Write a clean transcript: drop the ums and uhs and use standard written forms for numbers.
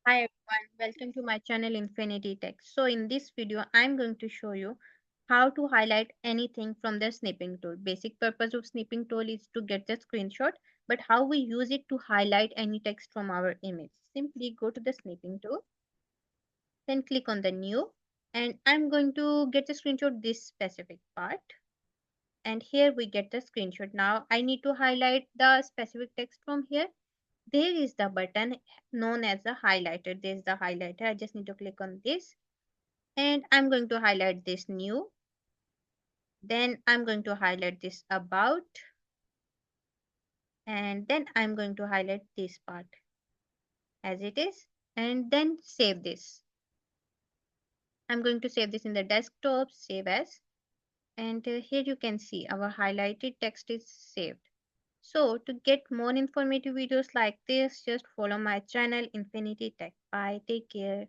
Hi everyone, welcome to my channel Infinity Tech. So in this video, I'm going to show you how to highlight anything from the snipping tool. Basic purpose of snipping tool is to get the screenshot, but how we use it to highlight any text from our image. Simply go to the snipping tool, then click on the new, and I'm going to get the screenshot this specific part. And here we get the screenshot. Now I need to highlight the specific text from here. There is the button known as the highlighter. There's the highlighter. I just need to click on this and I'm going to highlight this new. Then I'm going to highlight this about and then I'm going to highlight this part as it is and then save this. I'm going to save this in the desktop, save as, and here you can see our highlighted text is saved. So to get more informative videos like this, just follow my channel Infinity Tech. Bye. Take care.